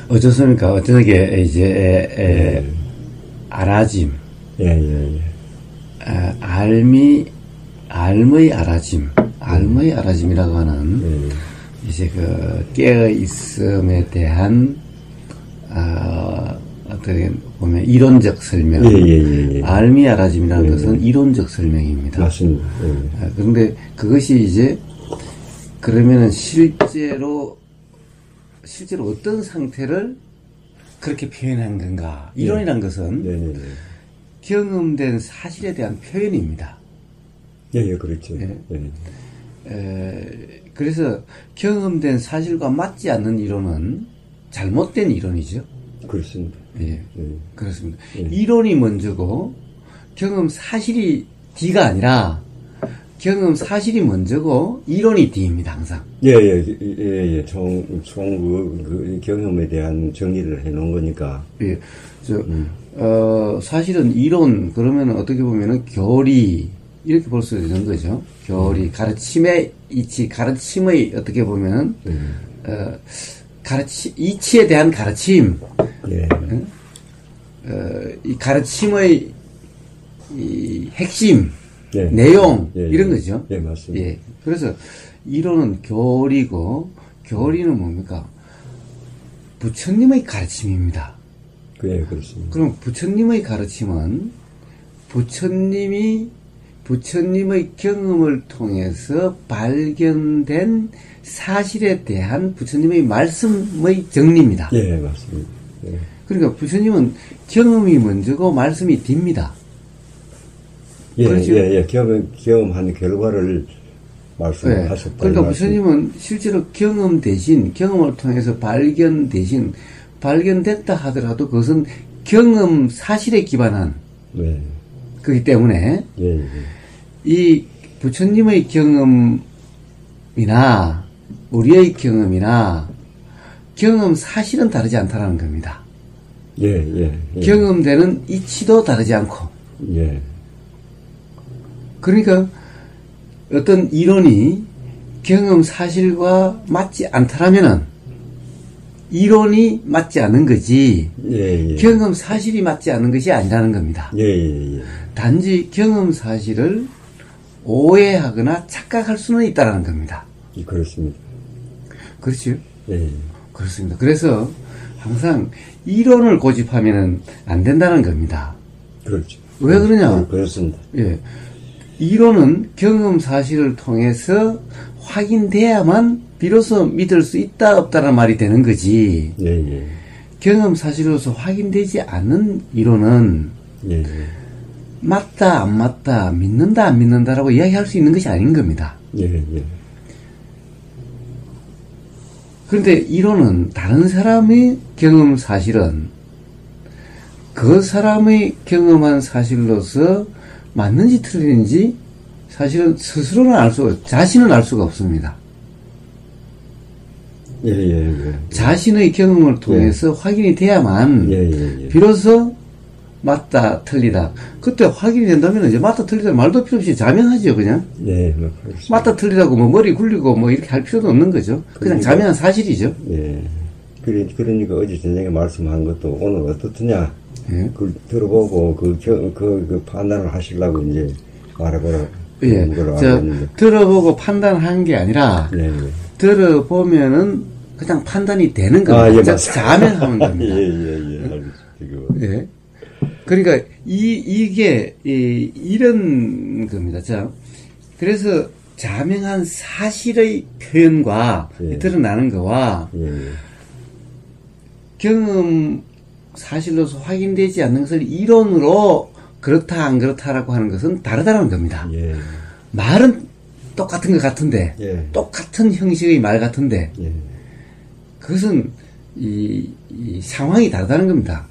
어쩌습니까? 어쩌게 이제 아라짐, 알의 아라짐이라고 하는 이제 그 깨어 있음에 대한 어떻게 보면 이론적 설명, 알미 아라짐이라는 것은 이론적 설명입니다. 맞습니다. 그런데 그것이 이제 그러면은 실제로 어떤 상태를 그렇게 표현한 건가? 이론이란 것은 경험된 사실에 대한 표현입니다. 그렇죠. 그래서 경험된 사실과 맞지 않는 이론은 잘못된 이론이죠. 그렇습니다. 그렇습니다. 이론이 먼저고 경험 사실이 D가 아니라 경험 사실이 먼저고 이론이 D입니다. 항상. 그 경험에 대한 정의를 해놓은 거니까. 사실은 이론 그러면 어떻게 보면은 교리 이렇게 볼 수 있는 거죠. 교리 가르침의 이치, 가르침의 어떻게 보면은 이치에 대한 가르침. 이 가르침의 이 핵심. 내용 이런 거죠. 맞습니다. 그래서 이론은 교리고 교리는 뭡니까? 부처님의 가르침입니다. 그렇습니다. 그럼 부처님의 가르침은 부처님의 경험을 통해서 발견된 사실에 대한 부처님의 말씀의 정리입니다. 맞습니다. 그러니까 부처님은 경험이 먼저고 말씀이 뒤입니다. 그렇죠? 경험한 결과를 말씀하셨다. 그러니까 부처님은 실제로 경험 대신, 경험을 통해서 발견 대신, 발견됐다 하더라도 그것은 경험 사실에 기반한, 그렇기 때문에, 이 부처님의 경험이나, 우리의 경험이나, 경험 사실은 다르지 않다는 겁니다. 경험되는 이치도 다르지 않고, 그러니까 어떤 이론이 경험 사실과 맞지 않다라면은 이론이 맞지 않은 거지 경험 사실이 맞지 않은 것이 아니라는 겁니다. 단지 경험 사실을 오해하거나 착각할 수는 있다라는 겁니다. 그렇습니다. 그렇죠? 그렇습니다. 그래서 항상 이론을 고집하면은 안 된다는 겁니다. 그렇죠. 왜 그러냐? 그렇습니다. 이론은 경험 사실을 통해서 확인돼야만 비로소 믿을 수 있다 없다라는 말이 되는 거지. 경험 사실로서 확인되지 않는 이론은 맞다 안 맞다 믿는다 안 믿는다라고 이야기할 수 있는 것이 아닌 겁니다. 그런데 이론은 다른 사람의 경험 사실은 그 사람의 경험한 사실로서 맞는지 틀리는지 사실은 스스로는 자신은 알 수가 없습니다. 자신의 경험을 통해서 확인이 돼야만 비로소 맞다 틀리다. 그때 확인이 된다면 이제 맞다 틀리다 말도 필요 없이 자명하죠. 그냥 맞다 틀리다고 뭐 머리 굴리고 뭐 이렇게 할 필요도 없는 거죠. 그냥 자명한 사실이죠. 그러니까 어제 저녁에 말씀한 것도 오늘 어떻느냐 그걸 들어보고 그 판단을 하시려고 이제 말해보라. 들어보고 판단한 게 아니라 들어보면은 그냥 판단이 되는 겁니다. 자명하는 겁니다. 그러니까 이게 이런 겁니다. 자, 그래서 자명한 사실의 표현과 드러나는 거와 경험 사실로서 확인되지 않는 것을 이론으로 그렇다 안 그렇다라고 하는 것은 다르다는 겁니다. 말은 똑같은 것 같은데 똑같은 형식의 말 같은데 그것은 이 상황이 다르다는 겁니다.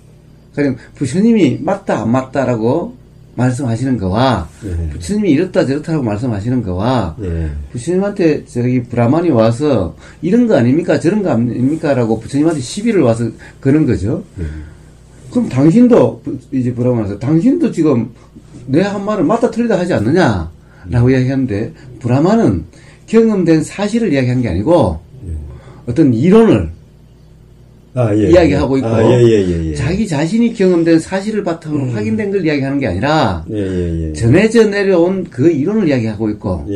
그러니까 부처님이 맞다 안 맞다라고 말씀하시는 거와 부처님이 이렇다 저렇다라고 말씀하시는 거와 부처님한테 저기 브라만이 와서 이런 거 아닙니까 저런 거 아닙니까 라고 부처님한테 시비를 와서 거는 거죠. 그럼 당신도 이제 브라만 와서 당신도 지금 내 한 말을 맞다 틀리다 하지 않느냐 라고 이야기하는데 브라만은 경험된 사실을 이야기한 게 아니고 어떤 이론을 이야기하고 있고 자기 자신이 경험된 사실을 바탕으로 확인된 걸 이야기하는 게 아니라 전해져 내려온 그 이론을 이야기하고 있고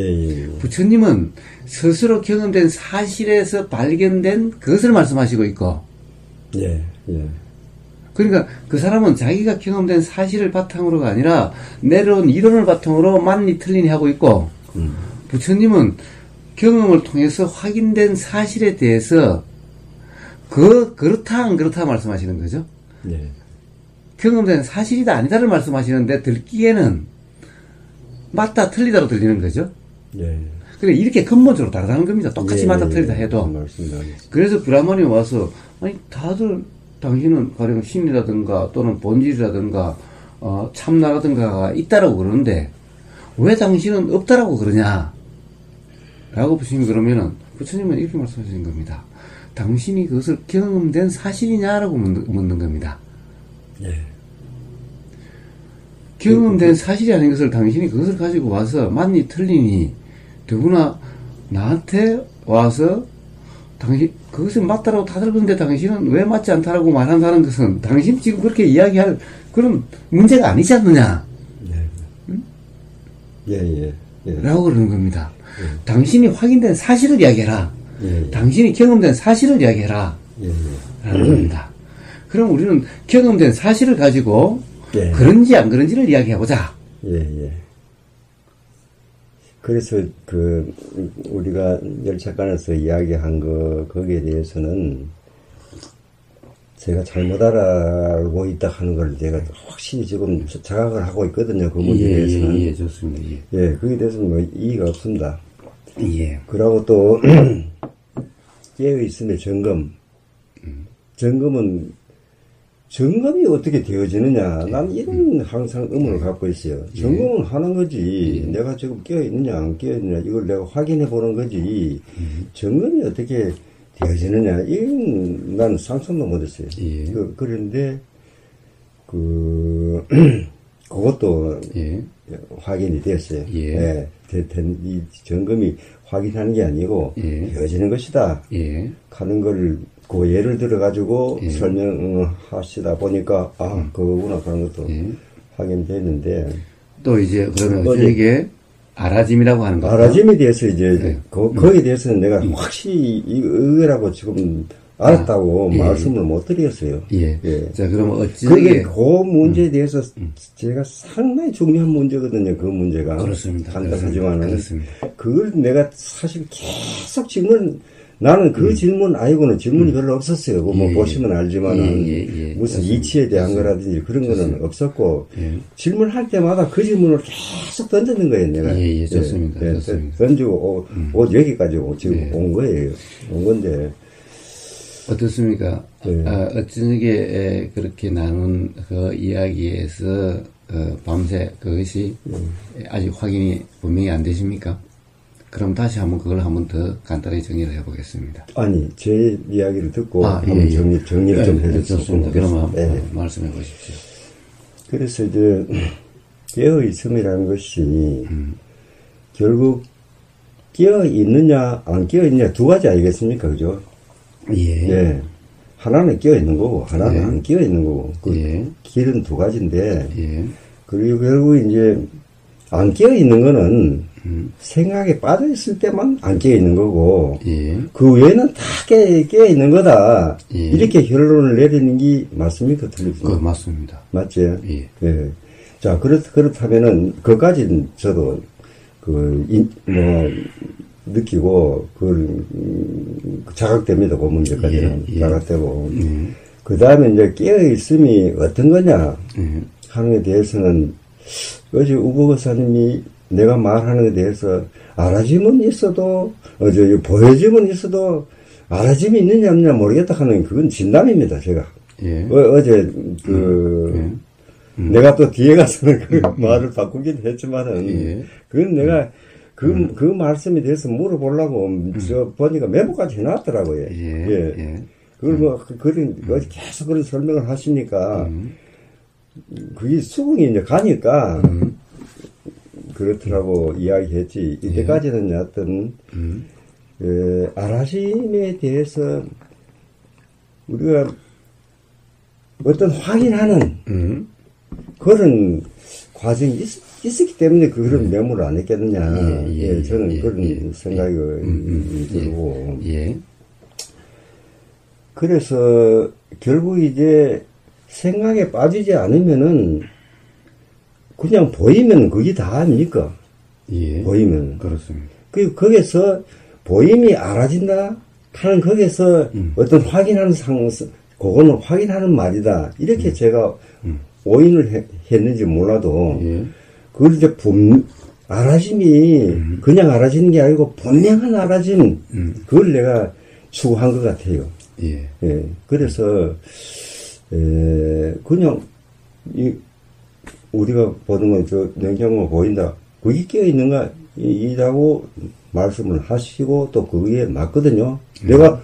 부처님은 스스로 경험된 사실에서 발견된 그것을 말씀하시고 있고 그러니까 그 사람은 자기가 경험된 사실을 바탕으로가 아니라 내려온 이론을 바탕으로 맞니 틀리니 하고 있고 부처님은 경험을 통해서 확인된 사실에 대해서 그렇다 안 그렇다 말씀하시는 거죠. 경험된 사실이다 아니다를 말씀하시는데 듣기에는 맞다 틀리다로 들리는 거죠. 그래 이렇게 근본적으로 다르다는 겁니다. 똑같이 맞다 틀리다 해도. 그래서 브라ಹ్మణ이 와서 아니 다들 당신은 가령 신이라든가 또는 본질이라든가 참나라든가가 있다라고 그러는데 왜 당신은 없다라고 그러냐? 라고 부처님이 그러면은 부처님은 이렇게 말씀하시는 겁니다. 당신이 그것을 경험된 사실이냐라고 묻는 겁니다. 경험된 사실이 아닌 것을 당신이 그것을 가지고 와서 맞니 틀리니 더구나 나한테 와서 당신 그것이 맞다라고 다들 그러는데 당신은 왜 맞지 않다라고 말한다는 것은 당신이 지금 그렇게 이야기할 그런 문제가 아니지 않느냐? 라고 그러는 겁니다. 당신이 확인된 사실을 이야기해라. 당신이 경험된 사실을 이야기해라. 라는 겁니다. 그럼 우리는 경험된 사실을 가지고 그런지 안 그런지를 이야기해보자. 그래서 우리가 열차관에서 이야기한 거기에 대해서는 제가 잘못 알고 있다 하는 걸 제가 확실히 지금 자각을 하고 있거든요. 그 문제에 대해서는. 좋습니다. 거기에 대해서는 뭐 이의가 없습니다. 그러고 또 깨어있음의 점검. 점검이 어떻게 되어지느냐. 난 이런 항상 의문을 갖고 있어요. 점검은 하는 거지. 내가 지금 깨어있느냐, 안 깨어있느냐, 이걸 내가 확인해 보는 거지. 점검이 어떻게 되어지느냐. 이건 난 상상도 못했어요. 그런데, 그것도 확인이 됐어요. 이 점검이 확인하는 게 아니고, 되어지는 것이다. 하는 걸, 그 예를 들어가지고 설명하시다 보니까, 그거구나, 그런 것도 확인됐는데. 또 이제, 그러면 이게 아라짐이라고 하는 거죠. 아라짐에 대해서 이제, 거기에 대해서는 내가 확실히 이거라고 지금 알았다고 말씀을 못 드렸어요. 자, 그러면 그런데 그 문제에 대해서 제가 상당히 중요한 문제거든요, 그 문제가. 그렇습니다. 간단하지만은. 그걸 내가 사실 계속 나는 그 질문 아니고는 질문이 별로 없었어요. 뭐 보시면 알지만은 무슨 이치에 대한 거라든지 그런 거는 없었고 질문할 때마다 그 질문을 계속 던지는 거예요. 내가. 좋습니다. 던지고 옷 여기까지 지금 온 거예요. 온 건데 어떻습니까? 어쩌게 그렇게 나눈 그 이야기에서 밤새 그것이 아직 확인이 분명히 안 되십니까? 그럼 다시 한번 그걸 한번 더 간단히 정리를 해보겠습니다. 아니, 제 이야기를 듣고 한번 정리를 좀 해주셨습니다. 그러면 말씀해 보십시오. 그래서 이제 깨어있음이라는 것이 결국 깨어있느냐 안 깨어있느냐 두 가지 아니겠습니까? 그죠? 하나는 깨어있는 거고 하나는 안 깨어있는 거고 길은 두 가지인데 그리고 결국 이제 안 깨어있는 거는 생각에 빠져있을 때만 안 깨어있는 거고 그 외에는 다 깨어있는 거다. 이렇게 결론을 내리는 게 맞습니까? 틀립니까? 맞습니다. 맞죠? 자, 그렇다면은 그까지는 저도 느끼고 자각됩니다. 그 문제까지는 자각되고 그 다음에 이제 깨어있음이 어떤 거냐 하는 데 대해서는 어제 우보거사님이 내가 말하는 데 대해서 알아짐은 있어도 보여짐은 있어도 알아짐이 있느냐 없느냐 모르겠다 하는 그건 진담입니다. 제가 어제 내가 또 뒤에 가서는 그 말을 바꾸긴 했지만은 그건 내가 그 말씀에 대해서 물어보려고 보니까 메모까지 해놨더라고요. 그걸 계속 그런 설명을 하시니까 그게 수긍이 이제 가니까 그렇더라고 이야기했지. 이때까지는 어떤 알아심에 대해서 우리가 어떤 확인하는 그런 과정이 있었기 때문에 그런 메모를 안 했겠느냐. 저는 그런 생각이 들고. 그래서 결국 이제 생각에 빠지지 않으면은 그냥 보이면 그게 다 아닙니까? 보이면. 그렇습니다. 거기서 보임이 알아진다 하는 거기서 어떤 확인하는 그거는 확인하는 말이다. 이렇게 제가 오인을 했는지 몰라도 그걸 이제 알아짐이 그냥 알아지는 게 아니고 분명한 알아짐 그걸 내가 추구한 것 같아요. 그래서 그냥 우리가 보는 건 저 냉장고가 보인다. 그게 끼어 있는가 이라고 말씀을 하시고 또 그게 맞거든요. 내가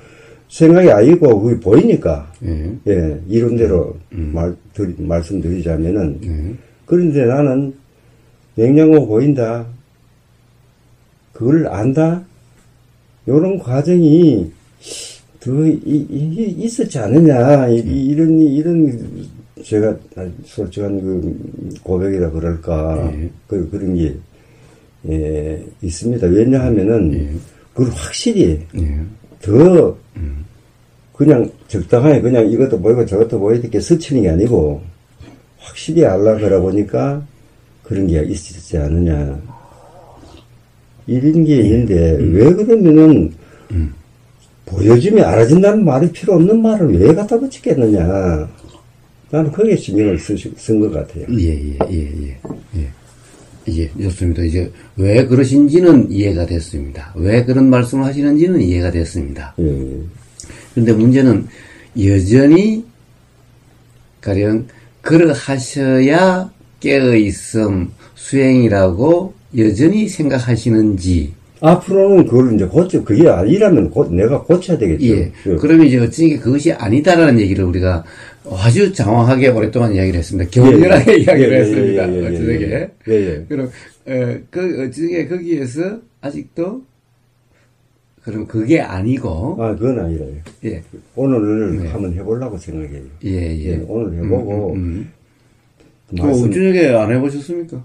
생각이 아니고 그게 보이니까 이론대로 말씀드리자면은 그런데 나는 냉장고 보인다. 그걸 안다. 요런 과정이 더 있었지 않느냐. 이런 제가 솔직한 그 고백이라 그럴까. 그런 게 있습니다. 왜냐하면은 그걸 확실히 더 그냥 적당하게 그냥 이것도 보이고 저것도 보이고 이렇게 스치는 게 아니고 확실히 알라 그러 보니까 그런 게 있었지 않느냐. 이런 게 있는데 왜 그러면은 보여주면 알아진다는 말이 필요 없는 말을 왜 갖다 붙이겠느냐. 나는 거기에 신경을 쓴 것 같아요. 좋습니다. 이제 왜 그러신지는 이해가 됐습니다. 왜 그런 말씀을 하시는지는 이해가 됐습니다. 그런데 문제는 여전히 가령 그러하셔야 깨어있음 수행이라고 여전히 생각하시는지. 앞으로는 그걸 이제 그게 아니라면 내가 고쳐야 되겠죠. 그러면 이제 어찌게 그것이 아니다라는 얘기를 우리가 아주 장황하게 오랫동안 이야기를 했습니다. 격렬하게 이야기를 했습니다. 어찌되게. 그럼, 어찌되게 거기에서 아직도, 그럼 그게 아니고. 그건 아니라요. 오늘 한번 해보려고 생각해요. 오늘 해보고. 우준혁에 안 해보셨습니까?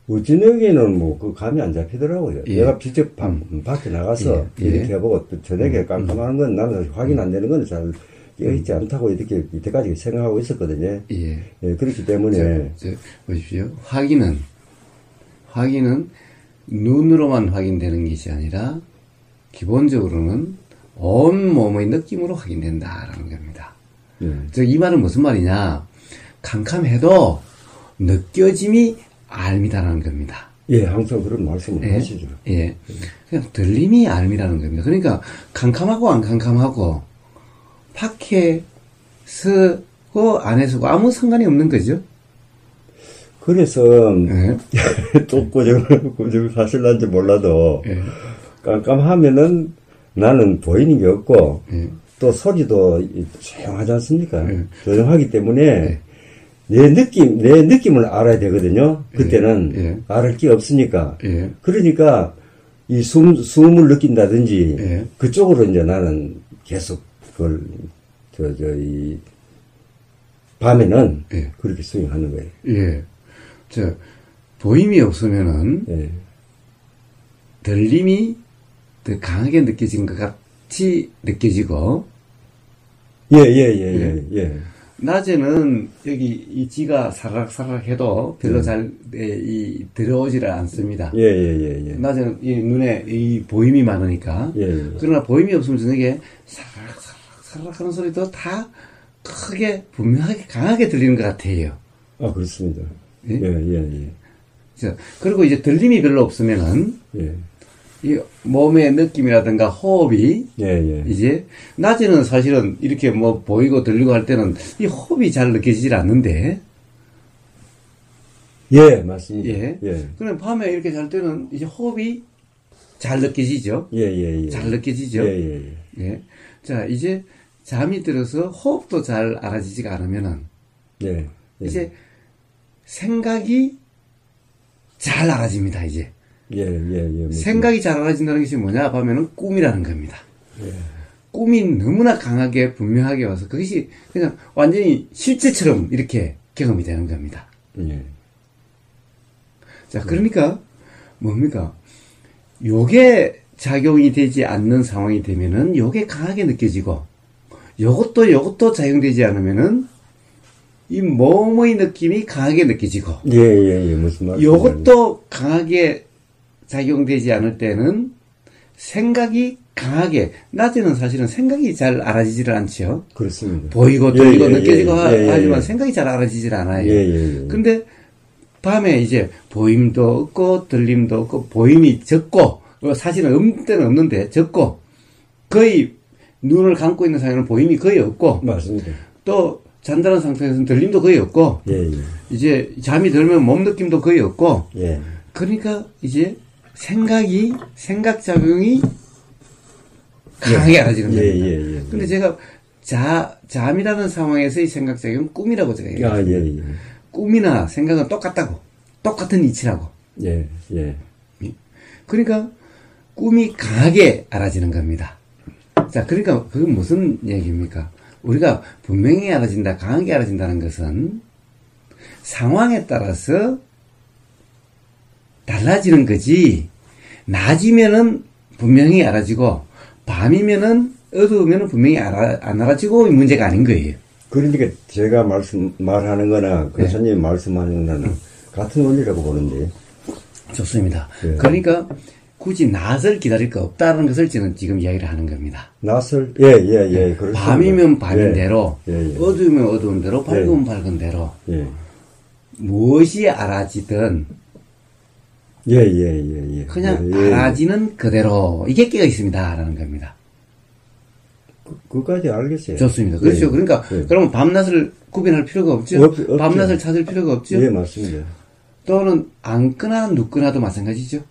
우준혁에는 그 감이 안 잡히더라고요. 내가 직접 밖에 나가서 이렇게 해보고 저녁에 깜깜한 건 나는 확인 안 되는 건 잘 깨어있지 않다고 이렇게 이때까지 생각하고 있었거든요. 그렇기 때문에. 보십시오. 확인은 눈으로만 확인되는 것이 아니라 기본적으로는 온 몸의 느낌으로 확인된다라는 겁니다. 즉, 이 말은 무슨 말이냐. 캄캄해도 느껴짐이 알미다라는 겁니다. 항상 그런 말씀을 하시죠. 그냥 들림이 알미라는 겁니다. 그러니까 캄캄하고 안 캄캄하고 밖에 서고 안에서고 아무 상관이 없는 거죠. 그래서 또 고정 사실난지 몰라도 깜깜하면은 나는 보이는 게 없고 또 소리도 조용하지 않습니까? 조용하기 때문에 내 느낌을 알아야 되거든요. 그때는 알을 게 없으니까. 그러니까 이 숨을 느낀다든지 그쪽으로 이제 나는 계속 그걸 이 밤에는 그렇게 수행하는 거예요. 보임이 없으면은 들림이 더 강하게 느껴진 것 같이 느껴지고. 낮에는 여기 이 지가 사각사각 해도 별로 잘 들어오지를 않습니다. 낮에는 이 눈에 이 보임이 많으니까. 그러나 보임이 없으면 저녁에 사각사각 하는 소리도 다 크게 분명하게 강하게 들리는 것 같아요. 그렇습니다. 그리고 이제 들림이 별로 없으면은 이 몸의 느낌이라든가 호흡이 이제 낮에는 사실은 이렇게 뭐 보이고 들리고 할 때는 이 호흡이 잘 느껴지질 않는데 맞습니다. 그럼 밤에 이렇게 잘 때는 이제 호흡이 잘 느껴지죠. 잘 느껴지죠. 자, 이제 잠이 들어서 호흡도 잘 알아지지가 않으면은 이제 생각이 잘 알아집니다. 이제 생각이 잘 알아진다는 것이 뭐냐 하면은 꿈이라는 겁니다. 꿈이 너무나 강하게 분명하게 와서 그것이 그냥 완전히 실제처럼 이렇게 경험이 되는 겁니다. 자, 그러니까 뭡니까? 요게 작용이 되지 않는 상황이 되면은 요게 강하게 느껴지고 요것도 작용되지 않으면은 이 뭐뭐의 느낌이 강하게 느껴지고 무슨 말이에요? 요것도 강하게 작용되지 않을 때는 생각이 강하게 낮에는 사실은 생각이 잘 알아지지를 않죠. 그렇습니다. 보이고 들리고 느껴지고 하지만 생각이 잘 알아지질 않아요. 근데 밤에 이제 보임도 없고 들림도 없고 보임이 적고 사실은 없는 때는 없는데 적고 거의 눈을 감고 있는 상황에는 보임이 거의 없고 맞습니다. 또 잔다는 상태에서는 들림도 거의 없고 이제 잠이 들면 몸 느낌도 거의 없고 그러니까 이제 생각작용이 강하게 알아지는 겁니다. 근데 제가 잠이라는 상황에서의 생각작용은 꿈이라고 제가 얘기했습니다. 꿈이나 생각은 똑같다고. 똑같은 이치라고. 그러니까 꿈이 강하게 알아지는 겁니다. 자, 그러니까 그건 무슨 얘기입니까? 우리가 분명히 알아진다, 강하게 알아진다는 것은 상황에 따라서 달라지는 거지. 낮이면은 분명히 알아지고 밤이면은 어두우면은 분명히 안 알아지고 문제가 아닌 거예요. 그러니까 제가 말하는 거나 교수님이 말씀하는 거는 같은 원리라고 보는데. 좋습니다. 그러니까 굳이 낮을 기다릴 거 없다는 것을 저는 지금 이야기를 하는 겁니다. 낮을? 밤이면 밤인 대로, 어두우면 어두운 대로, 밝으면 밝은 대로, 무엇이 알아지든, 그냥 알아지는 그대로, 이게 깨어 있습니다. 라는 겁니다. 그까지 알겠어요. 좋습니다. 그렇죠. 그러니까, 그러면 밤낮을 구분할 필요가 없죠? 없죠. 밤낮을 찾을 필요가 없죠? 맞습니다. 또는 앉거나 눕거나도 마찬가지죠?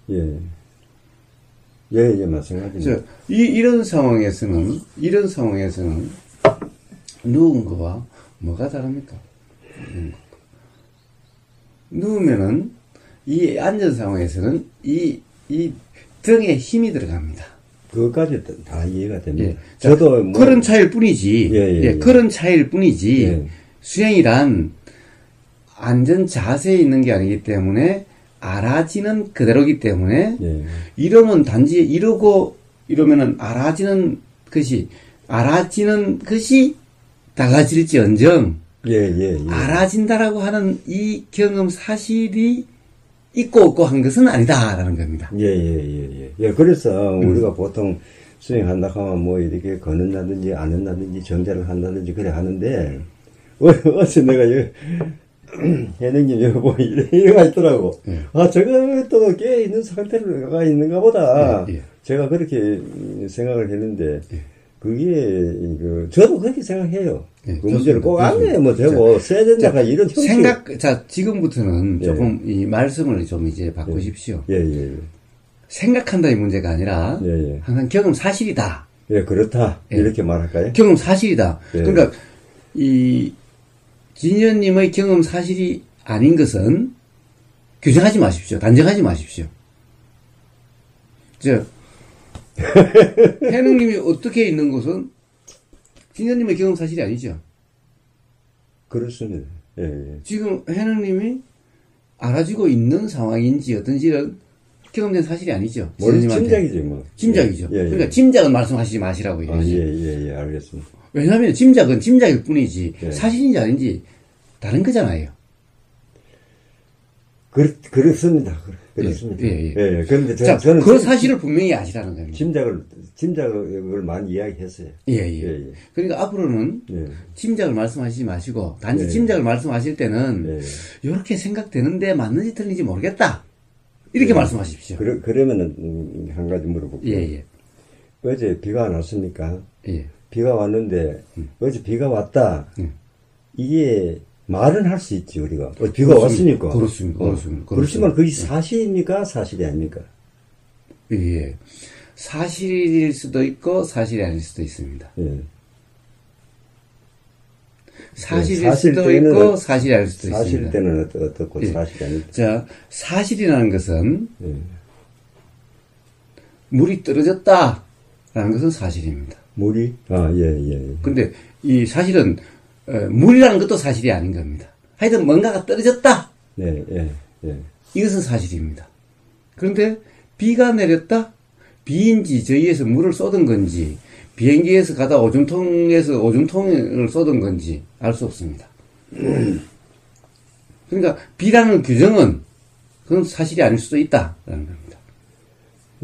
마찬가지입니다. 이런 상황에서는 누운 거와 뭐가 다릅니까? 누우면은, 이 앉은 상황에서는 이 등에 힘이 들어갑니다. 그것까지 다 이해가 됩니다. 저도 그런 차이일 뿐이지, 그런 차이일 뿐이지, 수행이란 안전 자세에 있는 게 아니기 때문에, 알아지는 그대로기 때문에, 이러면 단지 이러면은 알아지는 것이 달라질지언정, 알아진다라고 하는 이 경험 사실이 있고 없고 한 것은 아니다라는 겁니다. 그래서 우리가 보통 수행한다 하면 뭐 이렇게 걷는다든지 안 한다든지 정자를 한다든지 그래 하는데, 어제 내가 혜능님 여기 뭐 이래가 있더라고. 저거 또 깨어있는 상태가 있는가 보다. 제가 그렇게 생각을 했는데, 그게, 저도 그렇게 생각해요. 그 문제를 꼭 안 내면 되고, 써야 된다가 이런 형식. 지금부터는 조금 이 말씀을 좀 이제 바꾸십시오. 생각한다 이 문제가 아니라, 항상 경험 사실이다. 그렇다. 이렇게 말할까요? 경험 사실이다. 그러니까, 진현님의 경험 사실이 아닌 것은 규정하지 마십시오. 단정하지 마십시오. 혜능님이 어떻게 있는 것은 진현님의 경험 사실이 아니죠. 그렇습니다. 지금 혜능님이 알아지고 있는 상황인지 어떤지는 경험된 사실이 아니죠. 짐작이죠, 뭐. 짐작이죠. 그러니까 짐작은 말씀하시지 마시라고 얘기하죠. 알겠습니다. 왜냐하면 짐작은 짐작일 뿐이지 사실인지 아닌지 다른 거잖아요. 그렇습니다. 그런데 저는 그 사실을 분명히 아시라는 겁니다. 짐작을 많이 이야기했어요. 그러니까 앞으로는 짐작을 말씀하시지 마시고 단지 짐작을 말씀하실 때는 이렇게 생각되는데 맞는지 틀린지 모르겠다. 이렇게 말씀하십시오. 그러면은 한 가지 물어볼게요. 어제 비가 안 왔습니까? 비가 왔는데 어제 비가 왔다. 이게 말은 할 수 있지 우리가. 비가 왔으니까. 그렇습니다. 그렇지만 그게 사실입니까? 사실이 아닙니까? 사실일 수도 있고 사실이 아닐 수도 있습니다. 사실일 수도 있고 사실이 아닐 수도 있습니다. 사실 때는 어떻고 사실이 아닐 때. 자, 사실이라는 것은 물이 떨어졌다라는 것은 사실입니다. 물이? 예. 근데 이 사실은 물이라는 것도 사실이 아닌 겁니다. 하여튼 뭔가가 떨어졌다. 예. 이것은 사실입니다. 그런데 비가 내렸다? 비인지 저 위에서 물을 쏟은 건지 비행기에서 가다 오줌통에서 오줌통을 쏟은 건지 알 수 없습니다. 그러니까 비라는 규정은 그건 사실이 아닐 수도 있다라는 겁니다.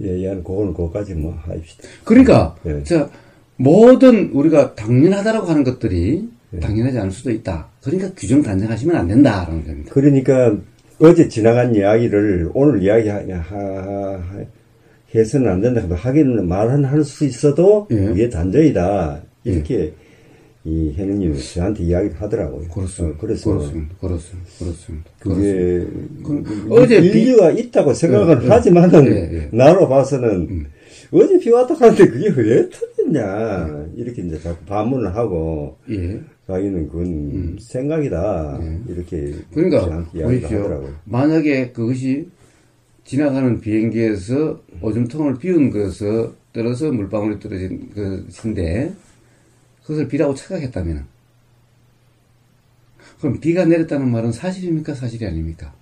예, 그거는 그거까지 뭐 합시다. 그러니까 자 모든 우리가 당연하다라고 하는 것들이 당연하지 않을 수도 있다. 그러니까 규정 단정하시면 안 된다라는 겁니다. 그러니까 어제 지나간 이야기를 오늘 해서는 안 된다. 하기는 말은 할 수 있어도 그게 단정이다. 이렇게 이 현우님이 저한테 이야기를 하더라고요. 그렇습니다. 그렇습니다. 그게 어제 일리가 있다고 생각은 하지만은 나로 봐서는 어제 비 왔다 하는데 그게 왜 터졌냐 이렇게 이제 자꾸 반문을 하고 자기는 그건 생각이다 이렇게 그러니까 저한테 이야기를 하더라고요. 만약에 그것이 지나가는 비행기에서 오줌통을 비운 것에서 떨어서 물방울이 떨어진 것인데 그것을 비라고 착각했다면 그럼 비가 내렸다는 말은 사실입니까? 사실이 아닙니까?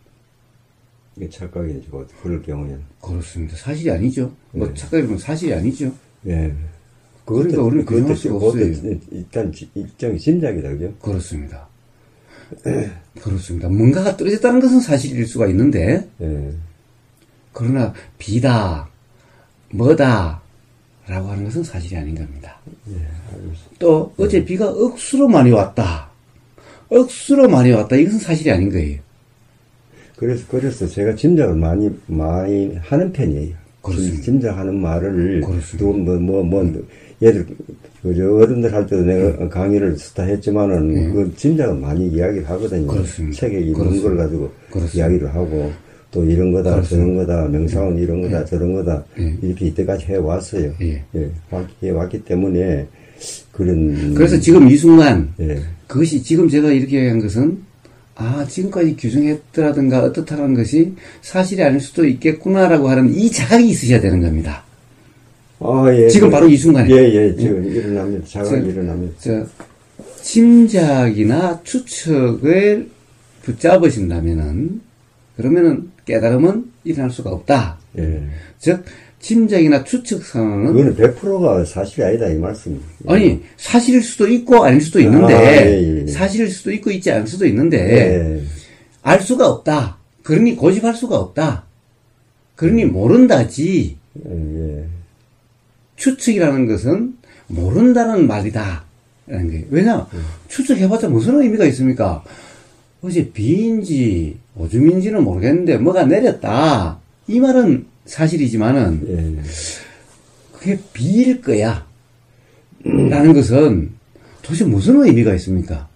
이게 착각이죠. 그럴 경우에는. 그렇습니다. 사실이 아니죠. 뭐 착각이면 사실이 아니죠. 예. 그러니까 우리는 규정할 수가 없어요. 일단 일정의 짐작이다, 그죠? 그렇습니다. 그렇습니다. 뭔가가 떨어졌다는 것은 사실일 수가 있는데 그러나 비다, 뭐다 라고 하는 것은 사실이 아닌 겁니다. 또 어제 비가 억수로 많이 왔다. 억수로 많이 왔다. 이것은 사실이 아닌 거예요. 그래서 제가 짐작을 많이 하는 편이에요. 그렇습니다. 짐작하는 말을 얘들 어른들 할 때도 내가 강의를 했지만은 그 짐작을 많이 이야기를 하거든요. 그렇습니다. 책에 이런 걸 가지고 이야기를 하고 또 이런 거다 저런 거다 명상은 이런 거다 저런 거다 이렇게 이때까지 해왔어요. 해왔기 때문에 그래서 지금 이 순간 그것이 지금 제가 이렇게 얘기한 것은 지금까지 규정했더라든가 어떻다라는 것이 사실이 아닐 수도 있겠구나라고 하는 이 자각이 있으셔야 되는 겁니다. 지금 바로 이 순간에. 지금 일어납니다. 자각이 일어납니다. 짐작이나 추측을 붙잡으신다면은, 그러면은 깨달음은 일어날 수가 없다. 즉, 짐작이나 추측 상황은. 그거는 100%가 사실이 아니다, 이 말씀입니다. 아니, 사실일 수도 있고 아닐 수도 있는데, 사실일 수도 있고 있지 않을 수도 있는데, 알 수가 없다. 그러니 고집할 수가 없다. 그러니 모른다지. 추측이라는 것은 모른다는 말이다. 라는 거예요. 왜냐? 추측해봤자 무슨 의미가 있습니까? 어제 비인지 오줌인지는 모르겠는데 뭐가 내렸다. 이 말은 사실이지만은 그게 비일 거야. 라는 것은 도대체 무슨 의미가 있습니까?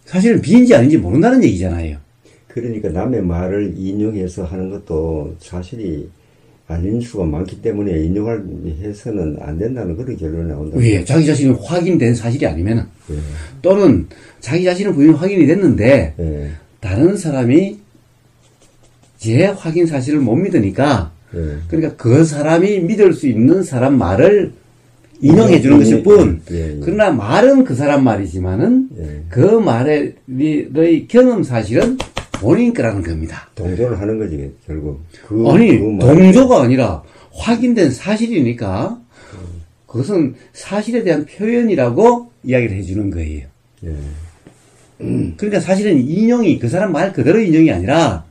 사실은 비인지 아닌지 모른다는 얘기잖아요. 그러니까 남의 말을 인용해서 하는 것도 사실이 아닌 수가 많기 때문에 인용을 해서는 안 된다는 그런 결론이 나온다. 예, 자기 자신이 확인된 사실이 아니면은 또는 자기 자신은 분명히 확인이 됐는데 다른 사람이 제 확인 사실을 못 믿으니까 그러니까 그 사람이 믿을 수 있는 사람 말을 인용해 주는 것일 뿐 그러나 말은 그 사람 말이지만은 그 말의 경험 사실은 본인 거라는 겁니다. 동조를 하는 거지, 결국. 동조가 아니라 확인된 사실이니까 그것은 사실에 대한 표현이라고 이야기를 해주는 거예요. 그러니까 사실은 인용이 그 사람 말 그대로 인용이 아니라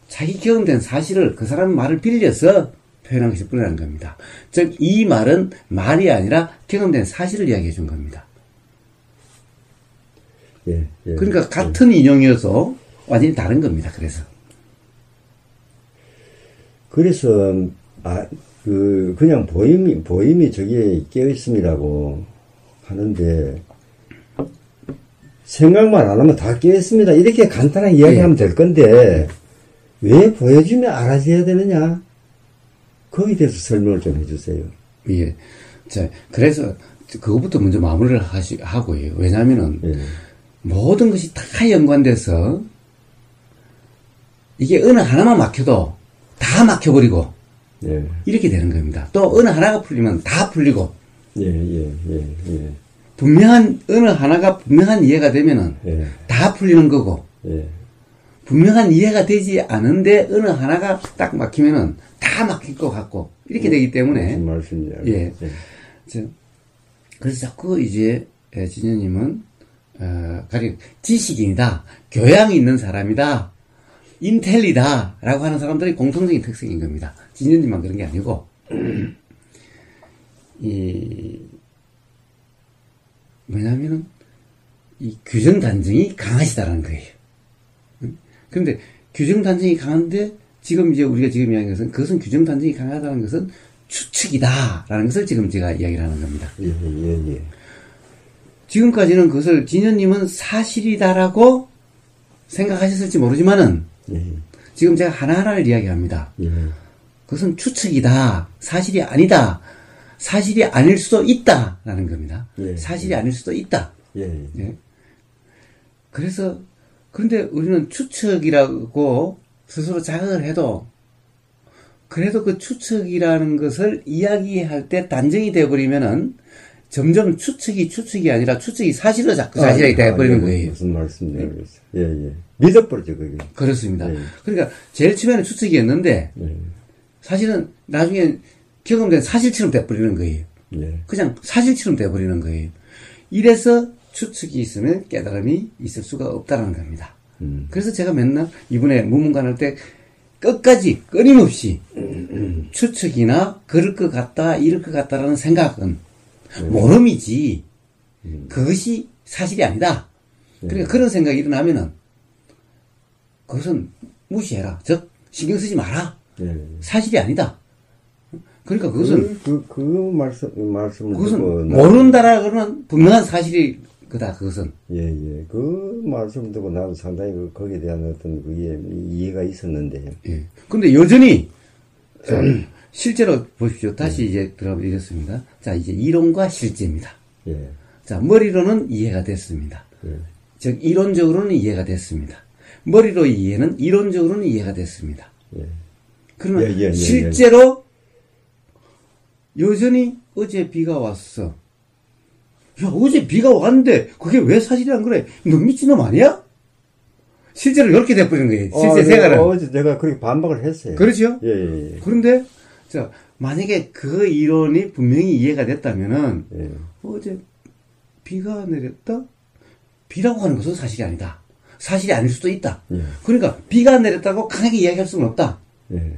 자기 경험된 사실을 그 사람 말을 빌려서 표현한 것일 뿐이라는 겁니다. 즉, 이 말은 말이 아니라 경험된 사실을 이야기해 준 겁니다. 그러니까 같은 인용이어서 완전히 다른 겁니다. 그래서 그냥 보임이 저기에 깨어있음이라고 하는데 생각만 안 하면 다 깨어있습니다. 이렇게 간단하게 이야기하면 될 건데 왜 보여주면 알아줘야 되느냐? 거기에 대해서 설명을 좀 해주세요. 자, 그래서 그것부터 먼저 마무리를 하고요. 왜냐하면은 모든 것이 다 연관돼서 이게 어느 하나만 막혀도 다 막혀버리고 예. 이렇게 되는 겁니다. 또 어느 하나가 풀리면 다 풀리고. 예, 예, 예, 예. 어느 하나가 분명한 이해가 되면은 예. 다 풀리는 거고. 예. 분명한 이해가 되지 않은데 어느 하나가 딱 막히면은 다 막힐 것 같고. 이렇게 되기 때문에. 무슨 말씀인지 알겠어요. 예. 그래서 자꾸 이제, 진현님은, 가령 지식인이다. 교양이 있는 사람이다. 인텔리다. 라고 하는 사람들이 공통적인 특성인 겁니다. 진현님만 그런 게 아니고, 왜냐면은, 이 규정 단정이 강하시다라는 거예요. 그런데 규정 단정이 강한데, 지금 이제 우리가 지금 이야기하는 것은, 그것은 규정 단정이 강하다는 것은 추측이다라는 것을 지금 제가 이야기를 하는 겁니다. 예, 예, 예. 지금까지는 그것을 진현님은 사실이다라고 생각하셨을지 모르지만은, 예. 지금 제가 하나하나를 이야기합니다. 예. 그것은 추측이다. 사실이 아니다. 사실이 아닐 수도 있다라는 겁니다. 예. 사실이 아닐 수도 있다. 예. 예. 그래서, 그런데 우리는 추측이라고 스스로 자각을 해도, 그래도 그 추측이라는 것을 이야기할 때 단정이 되어버리면은, 점점 추측이 아니라 추측이 사실로 자꾸 사실이 되어버리는 거예요. 무슨 말씀인지 알겠어요. 예, 예. 믿어버리죠, 그게. 그렇습니다. 예. 그러니까 제일 처음에는 추측이었는데, 예. 사실은 나중에 경험된 사실처럼 돼버리는 거예요. 예. 그냥 사실처럼 돼버리는 거예요. 이래서 추측이 있으면 깨달음이 있을 수가 없다는 겁니다. 그래서 제가 맨날 이번에 무문관 할 때 끝까지 끊임없이 추측이나 그럴 것 같다, 이럴 것 같다라는 생각은 모름이지 그것이 사실이 아니다. 그러니까 그런 생각이 일어나면은 그것은 무시해라. 즉 신경 쓰지 마라. 사실이 아니다. 그러니까 그것은 말씀을 그것은 모른다라고는 분명한 사실이 그다. 그것은 예. 그 말씀 듣고 나도 상당히 거기에 대한 어떤 그게 이해가 있었는데. 예. 근데 여전히 실제로 보십시오. 다시 이제 들어가 이랬습니다. 자, 이제 이론과 실제입니다. 예. 자, 머리로는 이해가 됐습니다. 예. 즉 이론적으로는 이해가 됐습니다. 머리로 이해는 이론적으로는 이해가 됐습니다. 예. 그러면 실제로 여전히 어제 비가 왔어. 야, 어제 비가 왔는데 그게 왜 사실이란 그래? 너 미친놈 아니야? 실제로 이렇게 돼버리는 거예요. 실제 생활은. 어제 내가 그렇게 반박을 했어요. 그렇죠? 예. 그런데 자, 만약에 그 이론이 분명히 이해가 됐다면은 예. 어제 비가 내렸다? 비라고 하는 것은 사실이 아니다. 사실이 아닐 수도 있다. 예. 그러니까 비가 내렸다고 강하게 이야기할 수는 없다. 예.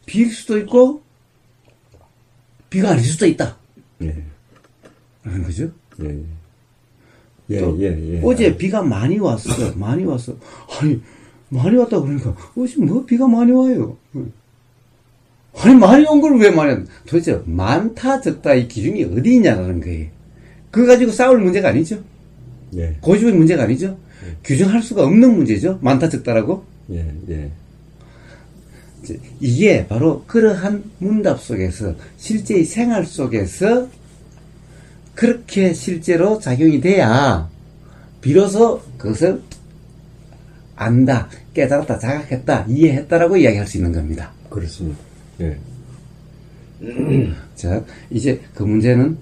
비일 수도 있고 비가 아닐 수도 있다. 예. 라는 거죠. 예. 어제 비가 많이 왔어. 많이 왔어. 아니, 많이 왔다 그러니까 어제 뭐 비가 많이 와요. 아니, 많이 온 걸 왜 많이 왔 도대체 많다 적다 이 기준이 어디 있냐라는 거예요. 그거 가지고 싸울 문제가 아니죠. 예. 고집의 문제가 아니죠. 규정할 수가 없는 문제죠. 많다 적다라고. 예. 이게 바로 그러한 문답 속에서 실제의 생활 속에서 그렇게 실제로 작용이 돼야 비로소 그것을 안다, 깨달았다, 자각했다, 이해했다라고 이야기할 수 있는 겁니다. 그렇습니다. 예. 자, 이제 그 문제는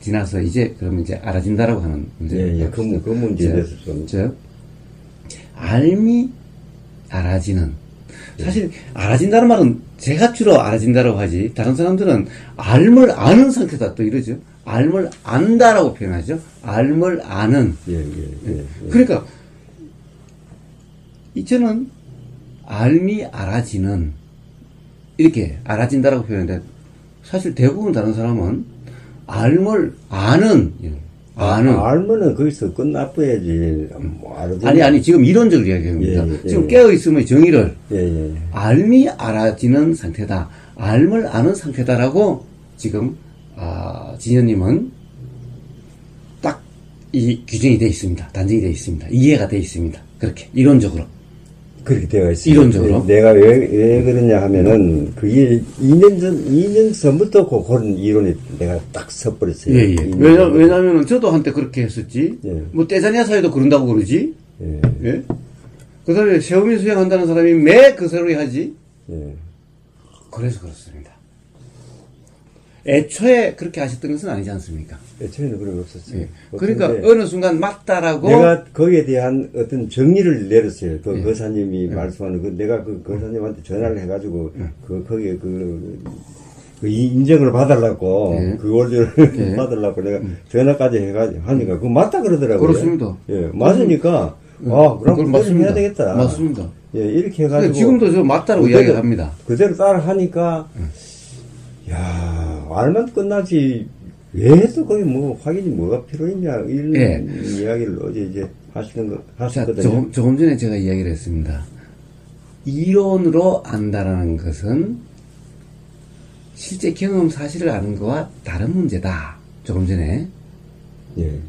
지나서 이제 그러면 이제 알아진다라고 하는 문제. 예. 그 문제에 대해서 좀. 알미 알아지는. 사실 알아진다는 말은 제가 주로 알아진다라고 하지 다른 사람들은 알물 아는 상태다 또 이러죠. 알물 안다라고 표현하죠. 알물 아는. 예. 그러니까 이제는 알미 알아지는 이렇게 알아진다라고 표현하는데 사실 대부분 다른 사람은 알물 아는. 알면은 거기서 끝나버야지. 아니, 지금 이론적으로 이야기합니다. 지금 깨어있음의 정의를. 알미 알아지는 상태다. 알물 아는 상태다라고 지금, 진현님은 딱 이 규정이 되어 있습니다. 단정이 되어 있습니다. 이해가 되어 있습니다. 그렇게, 이론적으로. 그렇게 되어 있습니다. 이론적으로. 내가 왜 그러냐 하면은, 그게 2년 전부터 그런 이론이 내가 딱 섞버렸어요. 예. 왜냐면은 저도 한때 그렇게 했었지. 예. 뭐 떼자니아 사이도 그런다고 그러지. 예. 그 다음에 세우민 수행한다는 사람이 매 그 소리 하지. 예. 그래서 그렇습니다. 애초에 그렇게 하셨던 것은 아니지 않습니까? 애초에는 그런 거 없었어요. 예. 그러니까 어느 순간 맞다라고 내가 거기에 대한 어떤 정리를 내렸어요. 그 예. 거사님이 말씀하는 내가 그 거사님한테 전화를 해가지고 거기에 인정을 받으려고 그 원리를 받으려고 내가 전화까지 해가지고 하니까 그거 맞다 그러더라고요. 그렇습니다. 예, 맞으니까 그럼 그대로 해야 되겠다. 맞습니다. 예, 이렇게 해가지고 지금도 저 맞다라고 이야기합니다. 그대로 따라 하니까 야, 알면 끝나지. 왜 또 거기 확인이 뭐가 필요했냐, 이런 이야기를 어제 이제 하셨거든요. 조금 전에 제가 이야기를 했습니다. 이론으로 안다라는 것은 실제 경험 사실을 아는 것과 다른 문제다. 조금 전에. 예.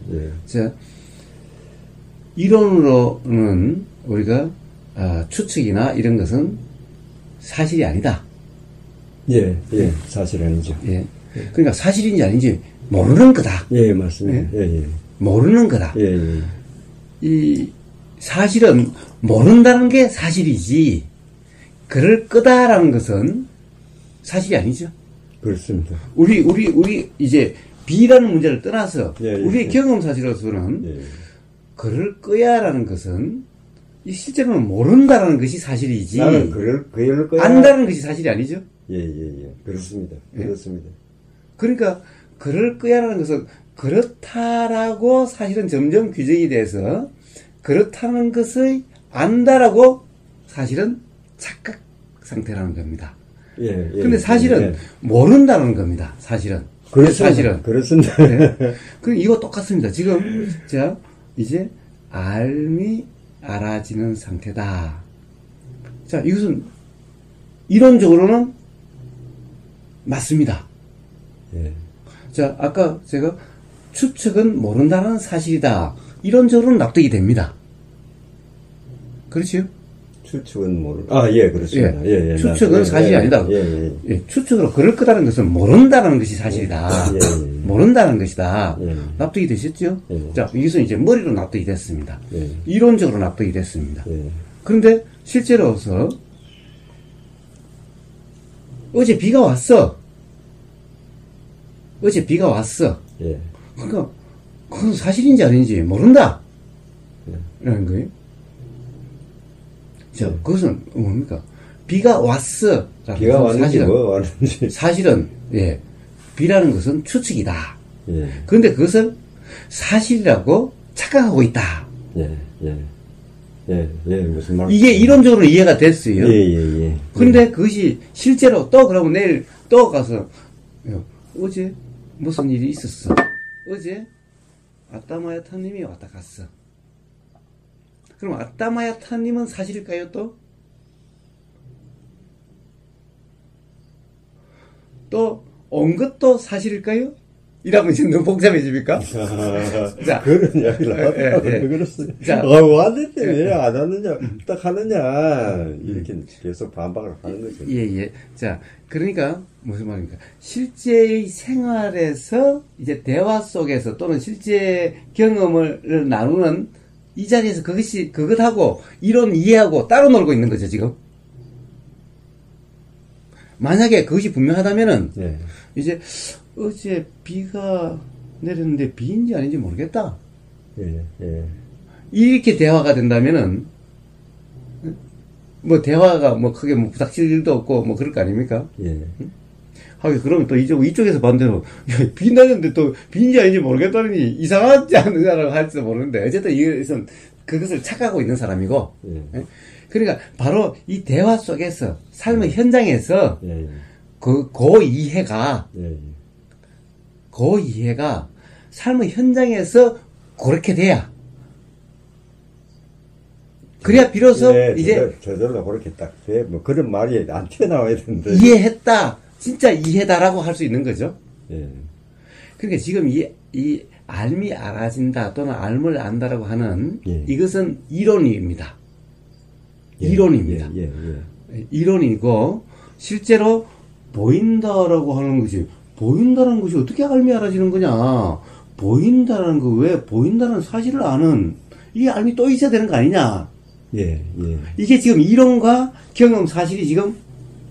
이론으로는 우리가, 추측이나 이런 것은 사실이 아니다. 예, 사실 아니죠. 예. 그러니까 사실인지 아닌지 모르는 거다. 예, 맞습니다. 예. 모르는 거다. 예. 이 사실은 모른다는 게 사실이지, 그럴 거다라는 것은 사실이 아니죠. 그렇습니다. 우리 이제 B라는 문제를 떠나서 우리의 경험 사실로서는 그럴 거야라는 것은 실제로는 모른다라는 것이 사실이지. 나는 그럴 거야. 안다는 것이 사실이 아니죠. 예. 그렇습니다. 그렇습니다. 그러니까 그럴 거야라는 것은 그렇다라고 사실은 점점 규정이 돼서 그렇다는 것을 안다라고 사실은 착각 상태라는 겁니다. 근데 사실은 모른다는 겁니다. 사실은. 그렇습니다. 그럼 이거 똑같습니다. 지금 자 이제 알미 알아지는 상태다. 자, 이것은 이론적으로는 맞습니다. 자, 아까 제가 추측은 모른다는 사실이다. 이론적으로는 납득이 됩니다. 그렇지요? 추측은 그렇습니다. 예. 추측은 사실이 아니다. 추측으로 그럴 거다는 것은 모른다는 것이 사실이다. 모른다는 것이다. 납득이 되셨죠? 자, 이것은 이제 머리로 납득이 됐습니다. 이론적으로 납득이 됐습니다. 그런데 실제로서 어제 비가 왔어. 그러니까 그건 사실인지 아닌지 모른다. 라는 거예요. 자, 그것은 뭡니까? 비가 왔어. 비가 왔는지 왔는지. 사실은, 비라는 것은 추측이다. 그런데 그것을 사실이라고 착각하고 있다. 무슨 말. 이게 이론적으로 이해가 됐어요. 그런데 예. 그것이 실제로 또 그러면 내일 또 가서, 어제 무슨 일이 있었어. 어제 아따마야타님이 왔다 갔어. 그럼 아따마야타님은 사실일까요 또? 또 온 것도 사실일까요? 이러면 지금 너무 복잡해집니까? 자, 그런 이야기를 하다가 그랬어요. 왔는데 왜 안 왔느냐, 딱 하느냐, 이렇게 계속 반박을 하는 거죠. 자, 그러니까, 무슨 말입니까? 실제의 생활에서, 이제 대화 속에서 또는 실제 경험을 나누는 이 자리에서 그것하고 이론 이해하고 따로 놀고 있는 거죠, 지금. 만약에 그것이 분명하다면은, 이제, 어제 비가 내렸는데 비인지 아닌지 모르겠다. 이렇게 대화가 된다면은, 뭐 대화가 뭐 크게 뭐 부닥칠 일도 없고 뭐 그럴 거 아닙니까? 그러면 또 이쪽에서 반대로, 비 내렸는데 또 비인지 아닌지 모르겠다니 이상하지 않느냐라고 할지도 모르는데, 어쨌든 이것은 그것을 착각하고 있는 사람이고, 그러니까 바로 이 대화 속에서, 삶의 현장에서, 그 이해가 삶의 현장에서 그렇게 돼야. 그래야 비로소 이제 저절로 그렇게 딱 돼. 뭐 그런 말이 안 튀어나와야 되는데. 이해했다. 진짜 이해다라고 할 수 있는 거죠. 그러니까 지금 이 알미 알아진다 또는 알을 안다라고 하는 이것은 이론입니다. 이론입니다. 이론이고 실제로 보인다라고 하는 것이, 보인다는 것이 어떻게 알미 알아지는 거냐? 보인다는 거, 왜 보인다는 사실을 아는 이게 알미 또 있어야 되는 거 아니냐? 이게 지금 이론과 경험 사실이 지금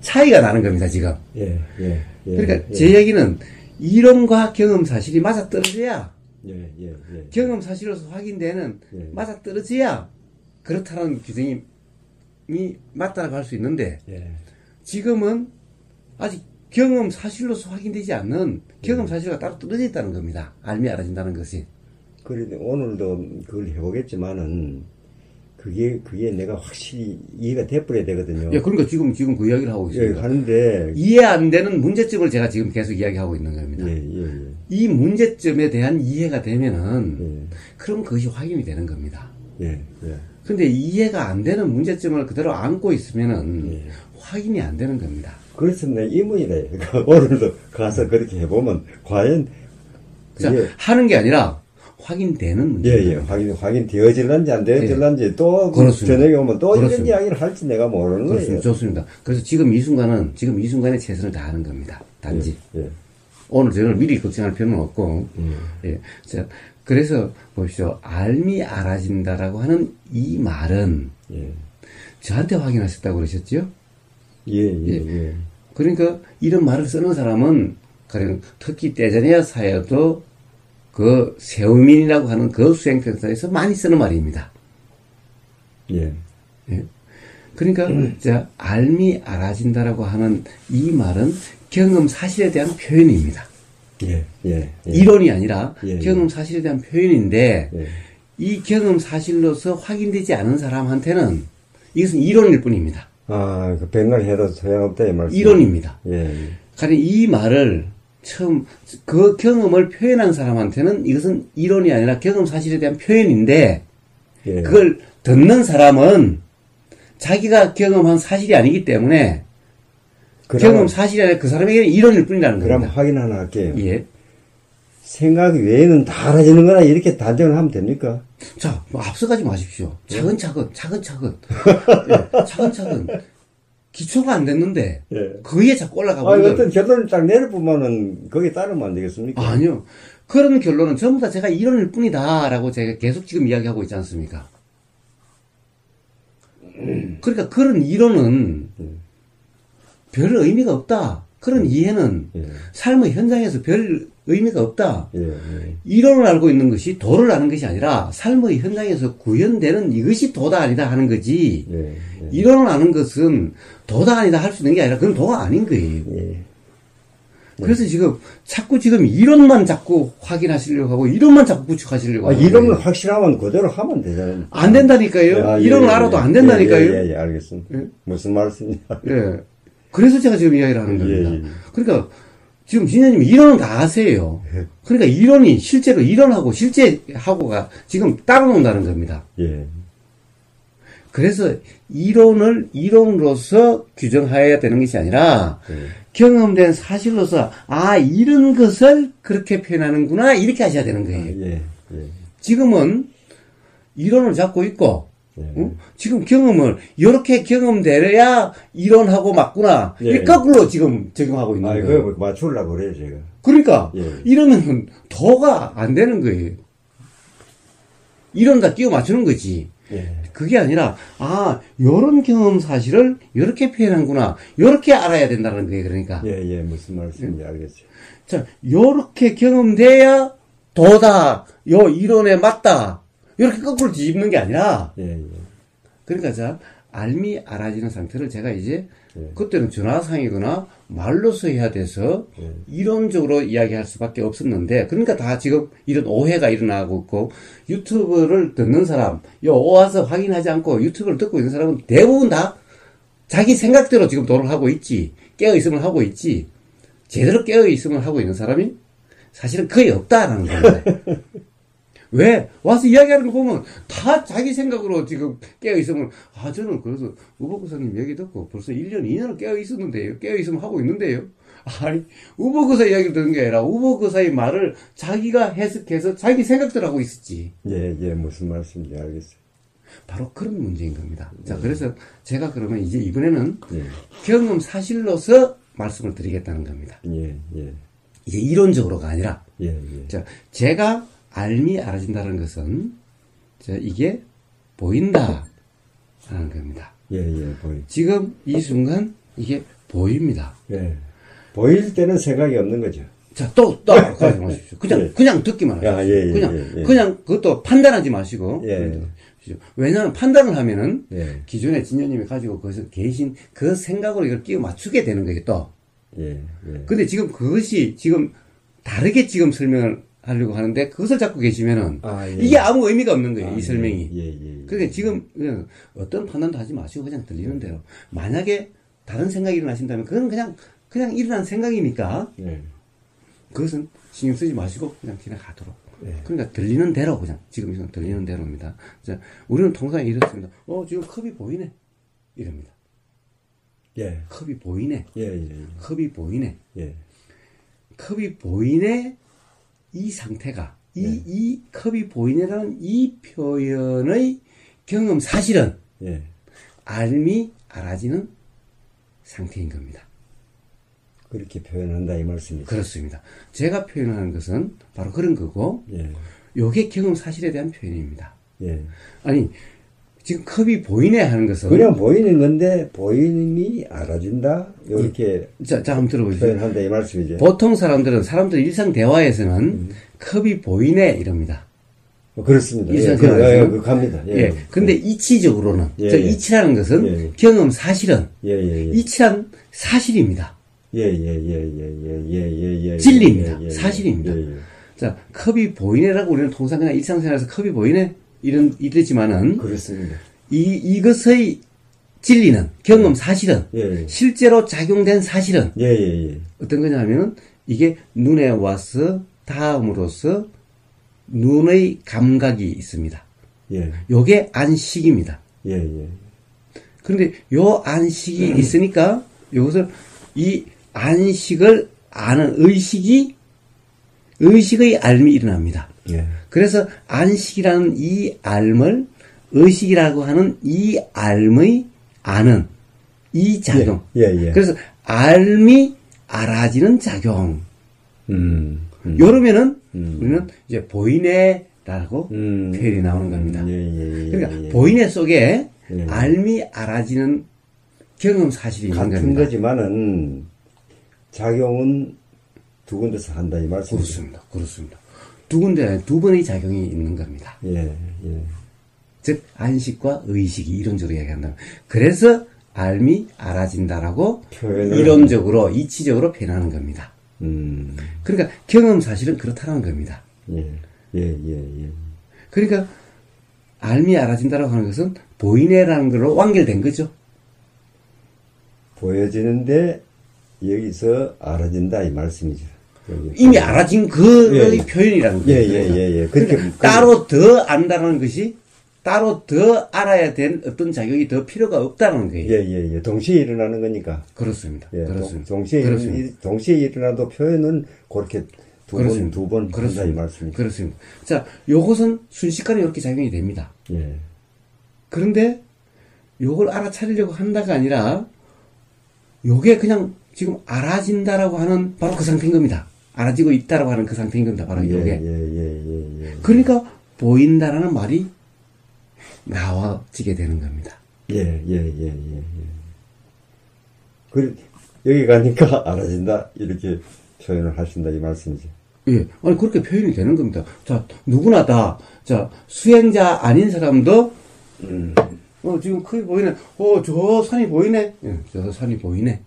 차이가 나는 겁니다, 지금. 그러니까 제 얘기는 이론과 경험 사실이 맞아떨어져야 경험 사실로서 확인되는 맞아떨어져야 그렇다는 규정이 맞다라고 할 수 있는데 지금은 아직 경험 사실로서 확인되지 않는 경험 사실과 따로 떨어져 있다는 겁니다. 알미 알아진다는 것이. 그런데 오늘도 그걸 해보겠지만은 그게 내가 확실히 이해가 돼버려야 되거든요. 예, 그러니까 지금 그 이야기를 하고 있습니다. 하는데 이해 안 되는 문제점을 제가 지금 계속 이야기하고 있는 겁니다. 이 문제점에 대한 이해가 되면은 그럼 그것이 확인이 되는 겁니다. 근데 이해가 안 되는 문제점을 그대로 안고 있으면은 확인이 안 되는 겁니다. 그래서 내 이문이래. 오늘도 가서 그렇게 해보면 과연 하는 게 아니라 확인되는 문제. 확인되어질런지 안 되어질런지 또 그렇습니다. 저녁에 오면 또 그렇습니다. 이런 이야기를 할지 내가 모르는 그렇습니다. 거예요. 좋습니다. 그래서 지금 이 순간에 최선을 다하는 겁니다. 단지. 오늘 저를 미리 걱정할 필요는 없고. 자, 그래서 보십시오. 알미 알아진다라고 하는 이 말은 저한테 확인하셨다고 그러셨죠? 그러니까 이런 말을 쓰는 사람은 가령 특히 떼자니아 사회도 그 세우민이라고 하는 그 수행평사에서 많이 쓰는 말입니다. 그러니까 자, 알미 알아진다라고 하는 이 말은 경험 사실에 대한 표현입니다. 이론이 아니라 경험 사실에 대한 표현인데 이 경험 사실로서 확인되지 않은 사람한테는 이것은 이론일 뿐입니다. 그 백날 해도 소용없다 이 말씀. 이론입니다. 가령 이 말을 처음 그 경험을 표현한 사람한테는 이것은 이론이 아니라 경험 사실에 대한 표현인데 그걸 듣는 사람은 자기가 경험한 사실이 아니기 때문에 경험 사실이 아니라 그 사람에게는 이론일 뿐이라는 겁니다. 그럼 확인 하나 할게요. 생각 외에는 다 알아지는 거나 이렇게 단정을 하면 됩니까? 자, 앞서가지 마십시오. 차근차근. 차근차근. 기초가 안 됐는데, 거기에 자꾸 올라가고. 어떤 결론을 딱 내려보면은, 거기에 따르면 안 되겠습니까? 아니요. 그런 결론은 전부 다 제가 이론일 뿐이다, 라고 제가 계속 지금 이야기하고 있지 않습니까? 그러니까 그런 이론은 별 의미가 없다. 그런 이해는 삶의 현장에서 별 의미가 없다. 이론을 알고 있는 것이 도를 아는 것이 아니라 삶의 현장에서 구현되는 이것이 도다 아니다 하는 거지. 이론을 아는 것은 도다 아니다 할 수 있는 게 아니라 그건 도가 아닌 거예요. 그래서 자꾸 이론만 자꾸 확인하시려고 하고 이론만 자꾸 구축하시려고 하고. 이론을 확실하면 그대로 하면 되잖아요. 안 된다니까요. 이론을 알아도 안 된다니까요. 알겠습니다. 무슨 말씀이냐. 그래서 제가 지금 이야기를 하는 겁니다. 그러니까 지금 진현님이 이론은 다 아세요. 그러니까 이론이 실제로 이론하고 실제하고가 지금 따로 논다는 겁니다. 그래서 이론을 이론으로서 규정해야 되는 것이 아니라 경험된 사실로서 이런 것을 그렇게 표현하는구나 이렇게 하셔야 되는 거예요. 지금은 이론을 잡고 있고 지금 경험을 이렇게 경험되려야 이론하고 맞구나. 거꾸로 지금 적용하고 있는 거예요. 그거 맞추려고 그래요, 제가. 그러니까 이러면 도가 안 되는 거예요. 이론 다 끼워 맞추는 거지. 그게 아니라 요런 경험 사실을 이렇게 표현한구나. 요렇게 알아야 된다는 거예요. 그러니까. 무슨 말씀인지 알겠어요. 자, 요렇게 경험돼야 도다. 요 이론에 맞다. 이렇게 거꾸로 뒤집는 게 아니라, 그러니까 자, 알미 알아지는 상태를 제가 이제, 그때는 전화상이거나 말로서 해야 돼서, 이론적으로 이야기할 수밖에 없었는데, 그러니까 다 지금 이런 오해가 일어나고 있고, 유튜브를 듣는 사람, 와서 확인하지 않고 유튜브를 듣고 있는 사람은 대부분 다 자기 생각대로 지금 도를 하고 있지, 깨어있음을 하고 있지, 제대로 깨어있음을 하고 있는 사람이 사실은 거의 없다라는 겁니다. 왜? 와서 이야기하는 거 보면 다 자기 생각으로 지금 깨어있으면, 저는 그래서 우보고사님 얘기 듣고 벌써 1년, 2년을 깨어있었는데요. 깨어있으면 하고 있는데요. 우보고사 이야기를 듣는 게 아니라 우보고사의 말을 자기가 해석해서 자기 생각대로 하고 있었지. 무슨 말씀인지 알겠어요. 바로 그런 문제인 겁니다. 자, 그래서 제가 그러면 이제 이번에는 경험 사실로서 말씀을 드리겠다는 겁니다. 이제 이론적으로가 아니라. 자, 제가 알미 알아진다는 것은 이게 보인다 라는 겁니다. 보이. 지금 이 순간 이게 보입니다. 예. 보일 때는 생각이 없는 거죠. 자, 가지 마십시오. 그냥 듣기만 하십시오. 그냥 그것도 판단하지 마시고. 왜냐하면 판단을 하면은, 기존에 진여님이 가지고 거기서 계신 그 생각으로 이걸 끼워 맞추게 되는 거예요, 또. 근데 지금 그것이 지금 다르게 지금 설명을 하려고 하는데, 그것을 잡고 계시면은, 이게 아무 의미가 없는 거예요, 이 설명이. 그러니까 지금, 어떤 판단도 하지 마시고 그냥 들리는 대로. 만약에 다른 생각이 일어나신다면, 그건 그냥 일어난 생각이니까, 그것은 신경 쓰지 마시고 그냥 지나가도록. 그러니까 들리는 대로 그냥 지금 들리는 대로입니다. 자, 우리는 통상 이렇습니다. 지금 컵이 보이네. 이럽니다. 컵이 보이네. 컵이 보이네. 컵이 보이네. 이 상태가 이 컵이 보이네라는 이 표현의 경험 사실은 알미 알아지는 상태인 겁니다. 그렇게 표현한다 이 말씀이죠. 그렇습니다. 제가 표현하는 것은 바로 그런 거고, 요게 경험 사실에 대한 표현입니다. 아니, 지금 컵이 보이네 하는 것은. 그냥 보이는 건데, 보임이 알아진다? 이렇게. 자, 한번 들어보세요. 표현한다 이 말씀이죠. 보통 사람들 일상 대화에서는 컵이 보이네 이럽니다. 그렇습니다. 일상 대화에서는. 갑니다. 근데 이치적으로는, 저 이치라는 것은 경험 사실은, 이치란 사실입니다. 진리입니다. 사실입니다. 자, 컵이 보이네라고 우리는 통상 그냥 일상생활에서 컵이 보이네? 이러지만은. 그렇습니다. 이것의 진리는, 경험 사실은, 실제로 작용된 사실은, 어떤 거냐 하면은, 이게 눈에 와서 닿음으로써 눈의 감각이 있습니다. 요게 안식입니다. 그런데 요 안식이 있으니까, 요것을, 이 안식을 아는 의식의 알미 일어납니다. 그래서 안식이라는 이 알을 의식이라고 하는 이 알의 아는 이 작용. 그래서 알미 알아지는 작용. 요러면은 우리는 이제 보이네라고 표현이 나오는 겁니다. 그러니까 보이네 속에 알미 알아지는 경험 사실이 있는 겁니다. 같은 거지만은 작용은 두 군데서 한다 이 말씀이죠. 그렇습니다. 두 군데 두 번의 작용이 있는 겁니다. 즉 안식과 의식이 이론적으로 이야기한다. 그래서 알미 알아진다라고 이론적으로 이치적으로 표현하는 겁니다. 그러니까 경험 사실은 그렇다는 겁니다. 그러니까 알미 알아진다라고 하는 것은 보이네라는 걸로 완결된 거죠. 보여지는데 여기서 알아진다 이 말씀이죠. 이미 알아진 그의 표현이라는 거죠. 그러니까 따로 더 안다는 것이 따로 더 알아야 된 어떤 자격이 더 필요가 없다는 거예요. 동시에 일어나는 거니까. 그렇습니다. 그렇습니다. 동시에 일어나도 표현은 그렇게 두 번 한다 이 말씀이죠. 그렇습니다. 자, 요것은 순식간에 이렇게 작용이 됩니다. 그런데 요걸 알아차리려고 한다가 아니라 요게 그냥 지금 알아진다라고 하는 바로 그 상태인 겁니다. 알아지고 있다라고 하는 그 상태인 겁니다. 바로 요게. 그러니까 보인다라는 말이 나와지게 되는 겁니다. 여기 가니까 알아진다 이렇게 표현을 하신다 이 말씀이죠. 아니 그렇게 표현이 되는 겁니다. 자, 누구나 다 수행자 아닌 사람도 지금 크게 보이네. 저 산이 보이네. 저 산이 보이네.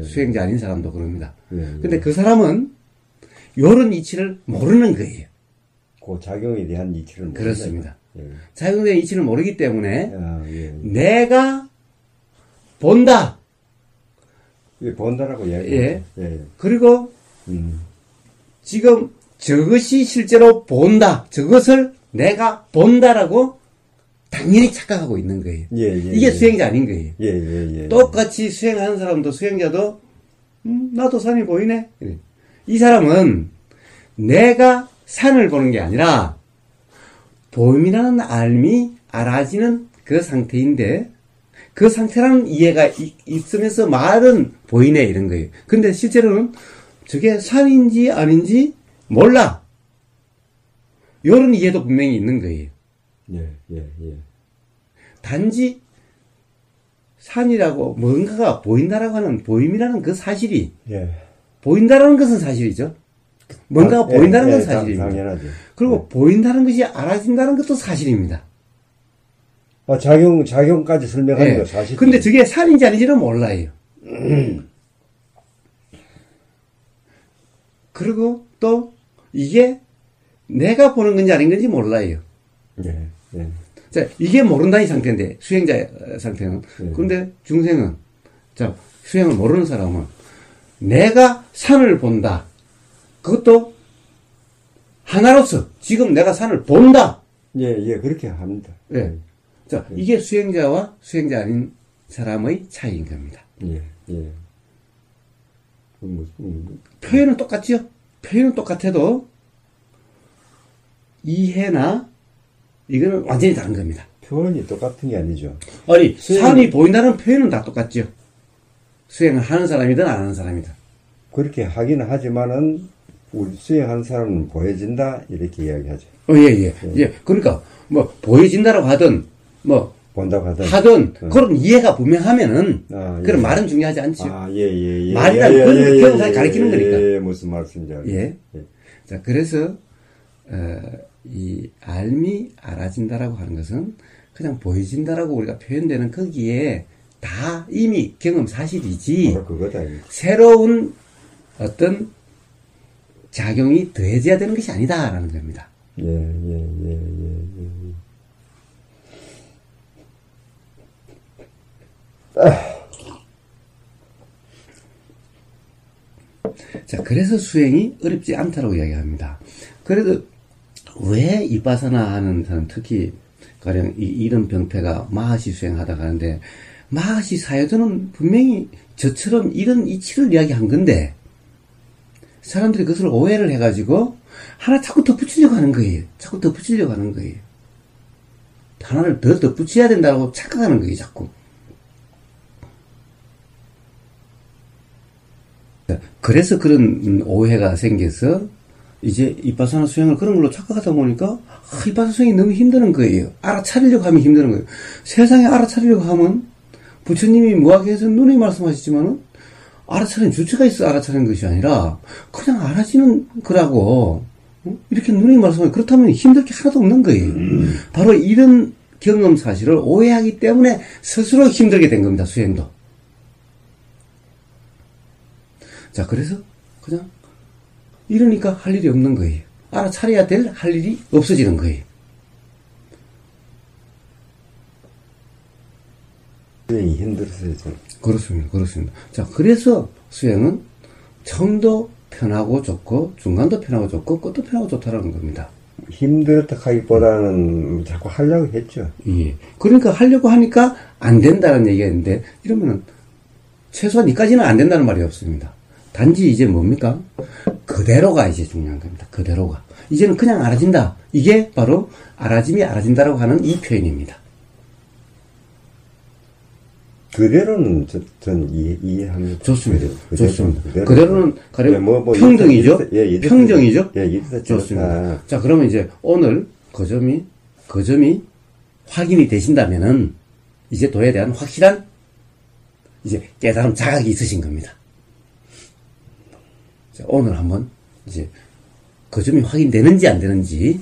수행자 아닌 사람도 그럽니다. 근데 그 사람은 요런 이치를 모르는 거예요. 그 작용에 대한 이치를 모르는 그렇습니다. 작용에 대한 이치를 모르기 때문에 내가 본다. 본다라고 이야기해요. 그리고 지금 저것이 실제로 본다. 저것을 내가 본다라고 당연히 착각하고 있는 거예요. 이게 수행자 아닌 거예요. 똑같이 수행하는 사람도 수행자도 나도 산이 보이네. 이 사람은 내가 산을 보는 게 아니라 보임이라는 알미 알아지는 그 상태인데 그 상태라는 이해가 있으면서 말은 보이네 이런 거예요. 근데 실제로는 저게 산인지 아닌지 몰라. 이런 이해도 분명히 있는 거예요. 단지 산이라고 뭔가가 보인다라고 하는 보임이라는 그 사실이 예. 보인다라는 것은 사실이죠. 뭔가가 보인다는 건 사실입니다. 당연하죠. 그리고 보인다는 것이 알아진다는 것도 사실입니다. 작용까지 설명하는 거 사실. 근데 저게 산인지 아닌지는 몰라요. 그리고 또 이게 내가 보는 건지 아닌 건지 몰라요. 예. 예. 자, 이게 모른다는 상태인데, 수행자 상태는. 근데 중생은, 자, 수행을 모르는 사람은 내가 산을 본다. 그것도 하나로서 지금 내가 산을 본다. 예, 그렇게 합니다. 예. 자, 이게 수행자와 수행자 아닌 사람의 차이인 겁니다. 예. 표현은 똑같죠? 표현은 똑같아도 이해나 이거는 완전히 다른 겁니다. 표현이 똑같은 게 아니죠. 아니, 산이 보인다는 표현은 다 똑같죠. 수행을 하는 사람이든 안 하는 사람이든. 그렇게 하기는 하지만은 우리 수행하는 사람은 보여진다 이렇게 이야기하죠. 예. 그러니까 뭐 보여진다라고 하든 뭐 본다고 하든 그런 이해가 분명하면은 그런 말은 중요하지 않죠. 말이란 그 경사에 가리키는 거니까. 예, 무슨 말씀인지 알겠어요. 예. 자, 그래서 이 알미 알아진다라고 하는 것은 그냥 보여진다라고 우리가 표현되는 거기에 다 이미 경험 사실이지. 그거다. 새로운 어떤 작용이 더해져야 되는 것이 아니다라는 겁니다. 예. 자, 그래서 수행이 어렵지 않다고 이야기합니다. 그래도 왜 이빠사나 하는 사람, 특히 가령 이런 병폐가 마하시 수행하다가 하는데, 마하시 사유도는 분명히 저처럼 이런 이치를 이야기한 건데, 사람들이 그것을 오해를 해가지고 하나 자꾸 덧붙이려고 하는 거예요. 하나를 더 덧붙여야 된다고 착각하는 거예요, 자꾸. 그래서 그런 오해가 생겨서 이제 이빠사나 수행을 그런 걸로 착각하다 보니까 이빠사나 수행이 너무 힘드는 거예요. 알아차리려고 하면 힘드는 거예요. 세상에 알아차리려고 하면 부처님이 무학에서 눈에 말씀하시지만은 알아차리는 주체가 있어 알아차리는 것이 아니라 그냥 알아지는 거라고 이렇게 눈에 말씀하시면 그렇다면 힘들 게 하나도 없는 거예요. 바로 이런 경험 사실을 오해하기 때문에 스스로 힘들게 된 겁니다. 수행도. 자, 그래서 그냥 이러니까 할 일이 없는 거예요. 알아차려야 될 할 일이 없어지는 거예요. 수행이 힘들어서죠. 그렇습니다. 자, 그래서 수행은 처음도 편하고 좋고 중간도 편하고 좋고 끝도 편하고 좋다라는 겁니다. 힘들었다 하기보다는 자꾸 하려고 했죠. 예. 그러니까 하려고 하니까 안 된다는 얘기가 있는데 이러면은 최소한 이까지는 안 된다는 말이 없습니다. 단지 이제 뭡니까? 그대로가 이제 중요한 겁니다. 그대로가. 이제는 그냥 알아진다. 이게 바로 알아짐이 알아진다라고 하는 이 표현입니다. 그대로는 전 이해합니다. 좋습니다. 그대로는 가령 평등이죠? 평정이죠? 좋습니다. 자, 그러면 이제 오늘 그 점이 확인이 되신다면은 이제 도에 대한 확실한 이제 깨달음 자각이 있으신 겁니다. 자, 오늘 한번 이제 그 점이 확인되는지 안 되는지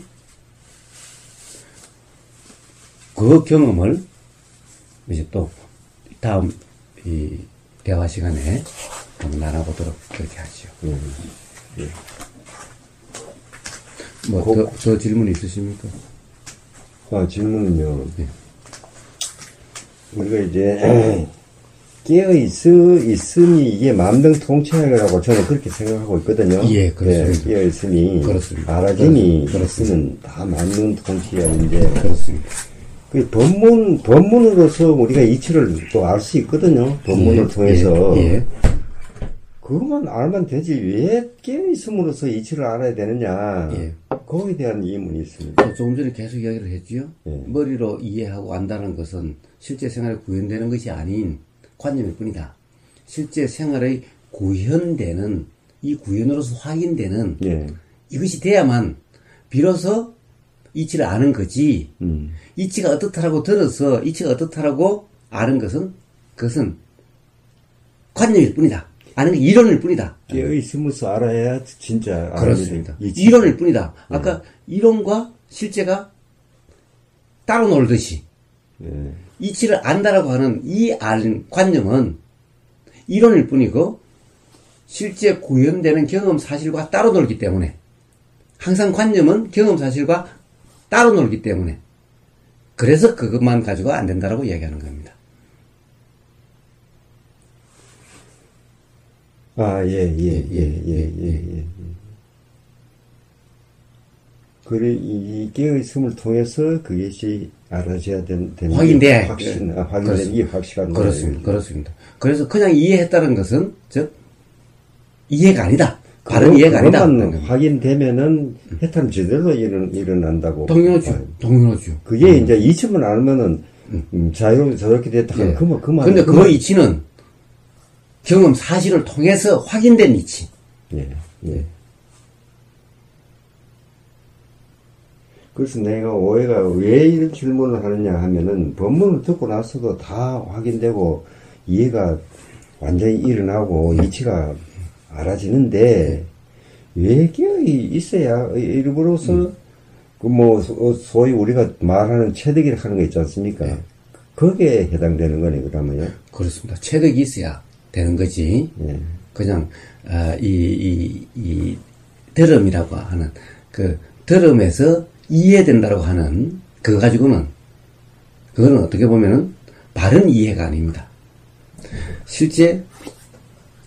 그 경험을 이제 또 다음 이 대화 시간에 한번 나눠보도록 그렇게 하죠. 예. 뭐 더 질문 있으십니까? 질문은요. 네. 우리가 이제 깨어있음이 이게 만병통치약이라고 저는 그렇게 생각하고 있거든요. 예, 그렇습니다. 깨어있음이 그렇습니다. 알아짐이 있으면 다 만병통치약인데 그렇습니다. 그 법문으로서 우리가 이치를 또 알 수 있거든요. 법문을 통해서. 그것만 알면 되지. 왜 깨어있음으로써 이치를 알아야 되느냐. 거기에 대한 의문이 있습니다. 조금 전에 계속 이야기를 했지요. 머리로 이해하고 안다는 것은 실제 생활에 구현되는 것이 아닌 관념일 뿐이다. 실제 생활의 구현되는, 이 구현으로서 확인되는 이것이 돼야만 비로소 이치를 아는 거지. 이치가 어떻다라고 들어서 이치가 어떻다라고 아는 것은 그것은 관념일 뿐이다. 아는 게 이론일 뿐이다. 깨어있으면서 알아야 진짜 그렇습니다. 이론일 뿐이다. 아까 이론과 실제가 따로 놀듯이 이치를 안다라고 하는 이 관념은 이론일 뿐이고 실제 구현되는 경험 사실과 따로 놀기 때문에 항상 관념은 경험 사실과 따로 놀기 때문에 그래서 그것만 가지고 안 된다라고 이야기하는 겁니다. 그래, 이 깨어있음을 통해서 그것이 알아져야 되는 확인된 이 확실한 거예요. 그렇습니다. 그래서 그냥 이해했다는 것은, 이해가 아니다. 바른 이해가 아니다. 확인되면은 해탈은 제대로 일어난다고. 당연하죠. 그게 이제 이치만 알면은, 자유롭게 됐다 하면 그만. 근데 그 이치는 경험 사실을 통해서 확인된 이치. 그래서 내가 오해가 왜 이런 질문을 하느냐 하면은 본문을 듣고 나서도 다 확인되고 이해가 완전히 일어나고 이치가 알아지는데 왜 깨어 있어야 일부러서 그 뭐 소위 우리가 말하는 체득이라 하는 거 있지 않습니까? 거기에 해당되는 거네 그러면요. 그렇습니다. 체득이 있어야 되는 거지. 그냥 이 들음이라고 하는 그 들음에서 이해된다고 하는 그거 가지고는 그거는 어떻게 보면은 바른 이해가 아닙니다. 실제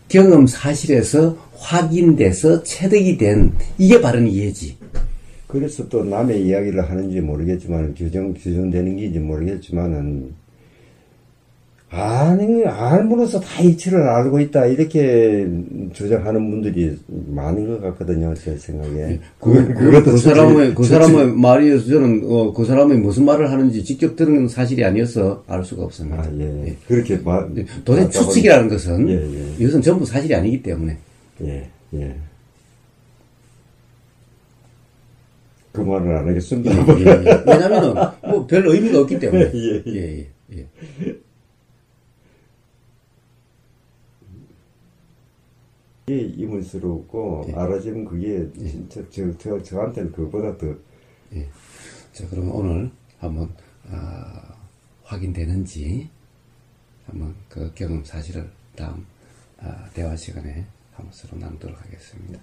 경험 사실에서 확인돼서 체득이 된 이게 바른 이해지. 그래서 또 남의 이야기를 하는지 모르겠지만 규정되는 게인지 모르겠지만은 알므로써 다 이치를 알고 있다 이렇게 주장하는 분들이 많은 것 같거든요 제 생각에. 그 사람의 말이어서 저는 그 사람이 무슨 말을 하는지 직접 들은 사실이 아니어서 알 수가 없습니다. 그렇게 도대체 추측이라는 것은 이것은 전부 사실이 아니기 때문에. 그 말을 안 하겠습니다. 왜냐면은 뭐 별 의미가 없기 때문에. 이문스럽고 알아지면 그게 진짜 저한테는 그거보다 더. 자, 그러면 오늘 한번 확인되는지 한번 그 경험 사실을 다음 대화 시간에 한번 서로 나누도록 하겠습니다.